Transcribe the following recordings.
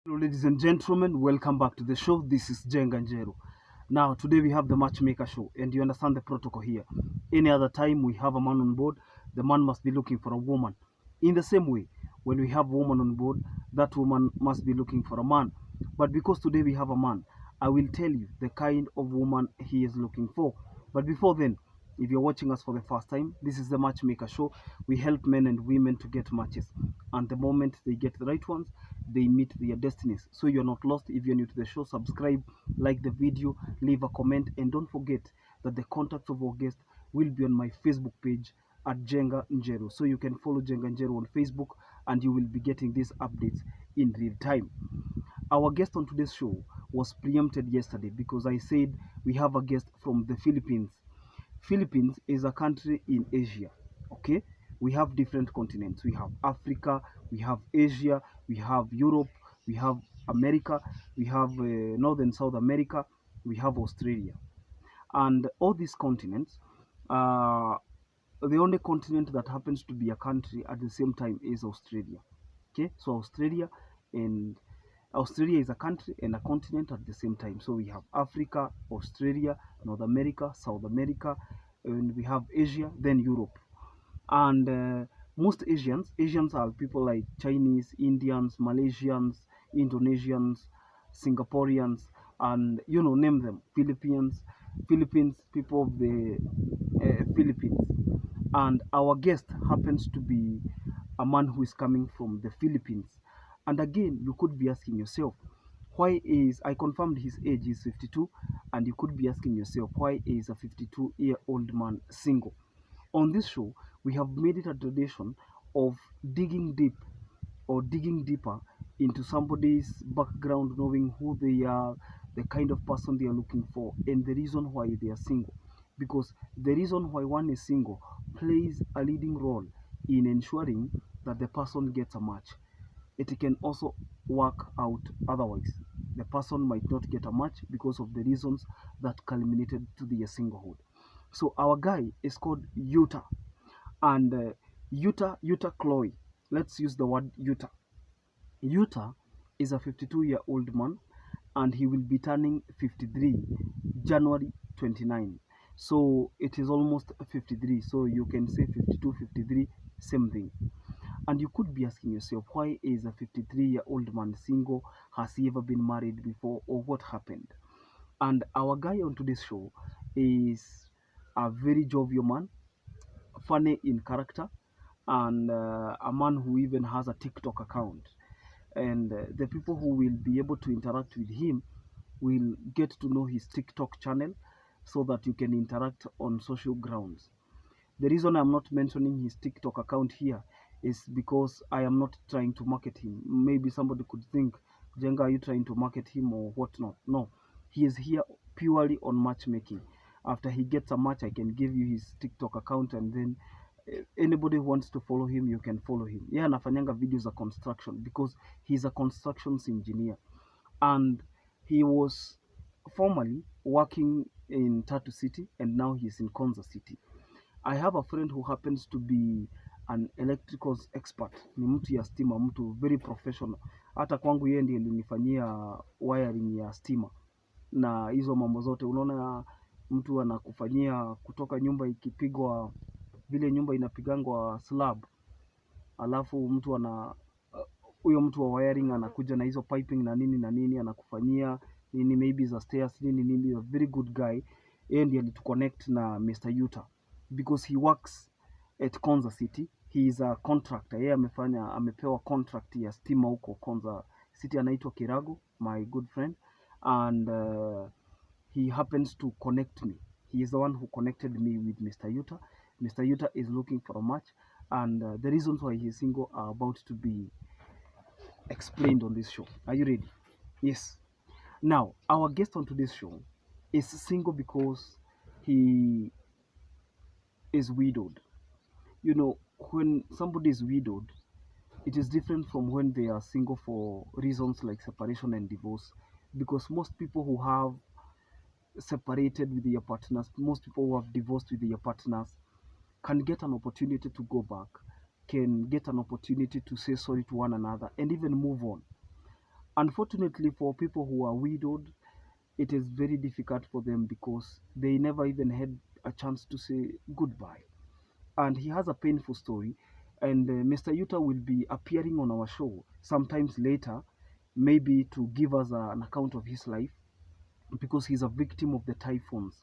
Hello, ladies and gentlemen, welcome back to the show. This is Jenga Njeru. Now, today we have the Matchmaker show, and you understand the protocol here. Any other time we have a man on board, the man must be looking for a woman. In the same way, when we have a woman on board, that woman must be looking for a man. But because today we have a man, I will tell you the kind of woman he is looking for. But before then, if you're watching us for the first time, this is the Matchmaker show. We help men and women to get matches. And the moment they get the right ones, they meet their destinies. So you're not lost. If you're new to the show, subscribe, like the video, leave a comment, and don't forget that the contacts of our guest will be on my Facebook page at Jenga Njeru. So you can follow Jenga Njeru on Facebook and you will be getting these updates in real time. Our guest on today's show was preempted yesterday because I said we have a guest from the Philippines. Philippines is a country in Asia. Okay, we have different continents. We have Africa, we have Asia, we have Europe, we have America, we have North and South America, we have Australia, and all these continents. Uh, the only continent that happens to be a country at the same time is Australia. Okay, so Australia is a country and a continent at the same time. So we have Africa, Australia, North America, South America, and we have Asia, then Europe. And most Asians are people like Chinese, Indians, Malaysians, Indonesians, Singaporeans, and name them, Philippines, people of the Philippines. And our guest happens to be a man who is coming from the Philippines. And again, you could be asking yourself, why is, I confirmed his age is 52, and you could be asking yourself, why is a 52-year-old man single? On this show, we have made it a tradition of digging deep or digging deeper into somebody's background, knowing who they are, the kind of person they are looking for, and the reason why they are single. Because the reason why one is single plays a leading role in ensuring that the person gets a match. It can also work out otherwise. The person might not get a match because of the reasons that culminated to their singlehood. So our guy is called Utah, and Utah Chloe. Let's use the word Utah. Utah is a 52-year-old man, and he will be turning 53 January 29. So it is almost 53. So you can say 52, 53, same thing. And you could be asking yourself, why is a 53-year-old man single? Has he ever been married before, or what happened? And our guy on today's show is a very jovial man, funny in character, and a man who even has a TikTok account. And the people who will be able to interact with him will get to know his TikTok channel so that you can interact on social grounds. The reason I'm not mentioning his TikTok account here is because I am not trying to market him. Maybe somebody could think, Jenga, are you trying to market him or whatnot? No, he is here purely on matchmaking. After he gets a match, I can give you his TikTok account, and then anybody who wants to follow him, you can follow him. Yeah, anafanyanga videos za construction because he's a constructions engineer, and he was formerly working in Tatu City, and now he's in Konza City. I have a friend who happens to be an electricals expert. Ni mtu ya stima, mtu very professional. Hata kwangu yeye ndiye alinifanyia wiring ya stima na hizo mambo zote. Unaona, mtu anakufanyia kutoka nyumba ikipigwa vile nyumba inapigangwa slab, alafu mtu ana huyo mtu wa wiring anakuja na hizo piping na nini anakufanyia nini, maybe za stairs nini, a very good guy. Yeye ndiye alituconnect na Mr. Utah because he works at Konza City. He is a contractor. Yeye amepewa contract ya stima huko Konza City, anaitwa Kirago, my good friend, and he happens to connect me. He is the one who connected me with Mr. Utah. Mr. Utah is looking for a match, and the reasons why he is single are about to be explained on this show. Are you ready? Yes. Now, our guest on today's show is single because he is widowed. You know, when somebody is widowed, it is different from when they are single for reasons like separation and divorce. Because most people who have separated with their partners, most people who have divorced with their partners, can get an opportunity to go back, can get an opportunity to say sorry to one another, and even move on. Unfortunately, for people who are widowed, it is very difficult for them because they never even had a chance to say goodbye. And he has a painful story. And Mr. Yuta will be appearing on our show sometimes later, maybe to give us an account of his life, because he's a victim of the typhoons.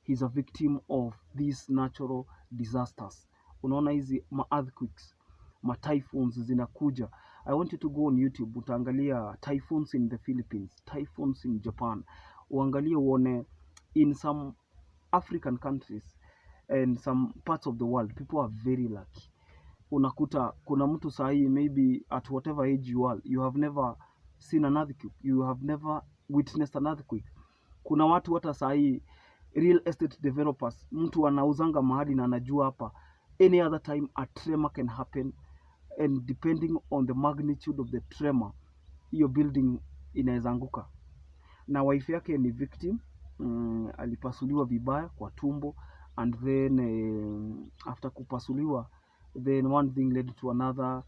He's a victim of these natural disasters. Unaona hizi ma earthquakes, ma typhoons zinakuja. I want you to go on YouTube utaangalia typhoons in the Philippines, typhoons in Japan. Uangalie uone in some African countries and some parts of the world, people are very lucky. Unakuta kuna mtu sahi, maybe at whatever age you are, you have never seen an earthquake, you have never witnessed an earthquake. Kuna watu hata sahi, real estate developers, mtu anauzanga mahali na anajua hapa any other time a tremor can happen, and depending on the magnitude of the tremor, hiyo building inaweza anguka. Na wife yake ni victim, alipasuliwa vibaya kwa tumbo, and then after kupasuliwa, then one thing led to another.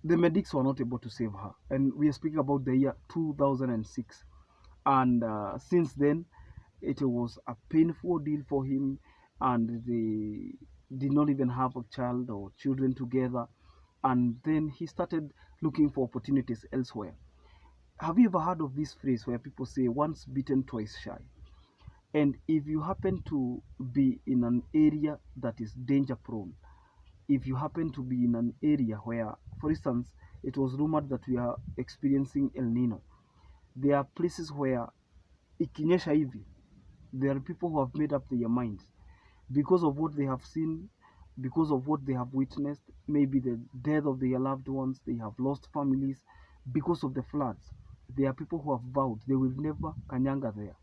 The medics were not able to save her, and we are speaking about the year 2006. And since then, it was a painful deal for him, and they did not even have a child or children together. And then he started looking for opportunities elsewhere. Have you ever heard of this phrase where people say once bitten, twice shy? And if you happen to be in an area that is danger prone, if you happen to be in an area where, for instance, it was rumored that we are experiencing El Nino, there are places where ikinyesha hivi, there are people who have made up their minds because of what they have seen, because of what they have witnessed, maybe the death of their loved ones, they have lost families because of the floods. There are people who have vowed they will never kanyanga there.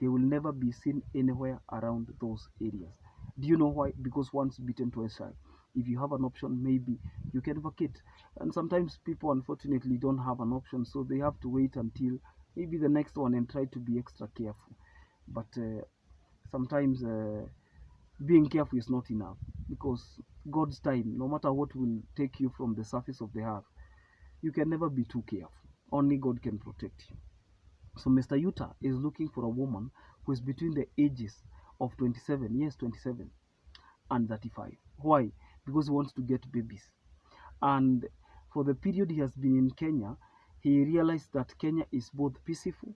They will never be seen anywhere around those areas. Do you know why? Because once bitten, twice shy. If you have an option, maybe you can vacate. And sometimes people unfortunately don't have an option, so they have to wait until maybe the next one and try to be extra careful. But sometimes being careful is not enough, because God's time, no matter what will take you from the surface of the earth, you can never be too careful. Only God can protect you. So Mr. Yuta is looking for a woman who is between the ages of 27, yes, 27, and 35. Why? Because he wants to get babies. And for the period he has been in Kenya, he realized that Kenya is both peaceful.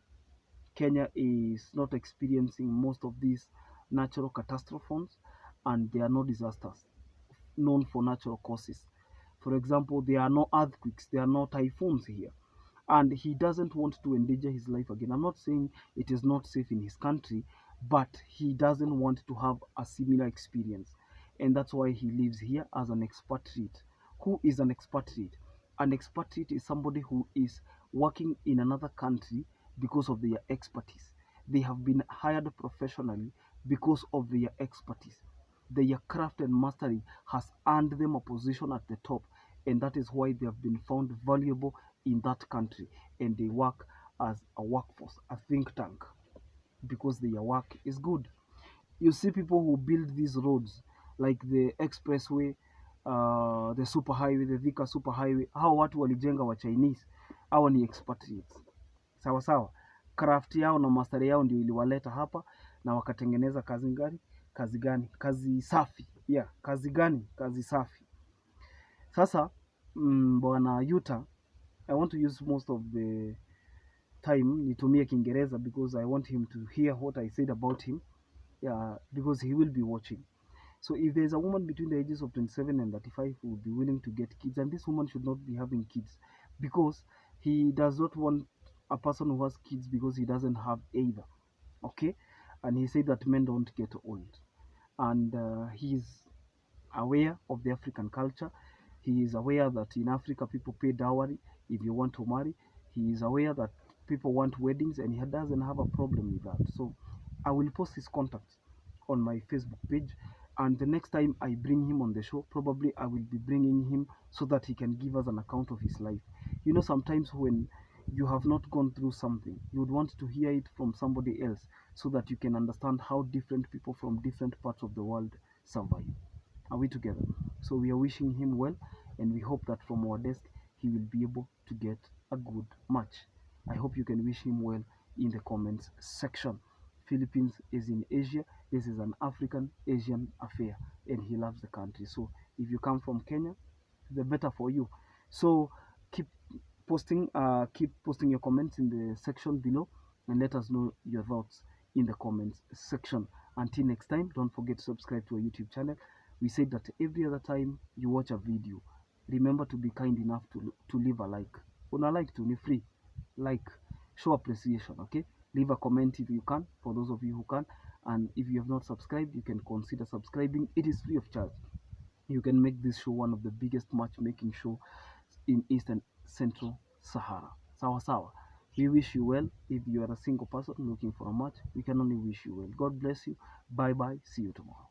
Kenya is not experiencing most of these natural catastrophes, and there are no disasters known for natural causes. For example, there are no earthquakes, there are no typhoons here, and he doesn't want to endanger his life again. I'm not saying it is not safe in his country, but he doesn't want to have a similar experience, and that's why he lives here as an expatriate. Who is an expatriate? An expatriate is somebody who is working in another country because of their expertise. They have been hired professionally because of their expertise. Their craft and mastery has earned them a position at the top, and that is why they have been found valuable in that country, and they work as a workforce, a think tank, because their work is good. You see people who build these roads, like the expressway, the superhighway, the Thika superhighway. Hao watu walijenga wa Chinese, hao ni expatriates. Sawa sawa, craft yao na mastery yao ndio iliwaleta hapa, na wakatengeneza kazi gani? Kazi gani? Kazi safi. Yeah, kazi gani? Kazi safi. Sasa bwana Yuta, I want to use most of the time nitumie Kiingereza because I want him to hear what I said about him. Yeah, because he will be watching. So if there's a woman between the ages of 27 and 35 who would be willing to get kids, and this woman should not be having kids, because he does not want a person who has kids because he doesn't have either. Okay? And he said that men don't get old. And he's aware of the African culture. He is aware that in Africa people pay dowry if you want to marry. He is aware that people want weddings, and he doesn't have a problem with that. So I will post his contacts on my Facebook page, and the next time I bring him on the show, probably I will be bringing him so that he can give us an account of his life. You know, sometimes when you have not gone through something, you would want to hear it from somebody else so that you can understand how different people from different parts of the world survive. Are we together? So we are wishing him well, and we hope that from our desk he will be able to get a good match. I hope you can wish him well in the comments section. Philippines is in Asia. This is an African Asian affair, and he loves the country. So if you come from Kenya, the better for you. So keep keep posting your comments in the section below, and let us know your thoughts in the comments section. Until next time, don't forget to subscribe to our YouTube channel. We said that every other time you watch a video, remember to be kind enough to leave a like. Una like to ni free, like, show appreciation. Okay, leave a comment if you can, for those of you who can. And if you have not subscribed, you can consider subscribing. It is free of charge. You can make this show one of the biggest matchmaking show in Eastern Central Sahara. Sawa sawa. We wish you well. If you are a single person looking for a match, we can only wish you well. God bless you. Bye bye. See you tomorrow.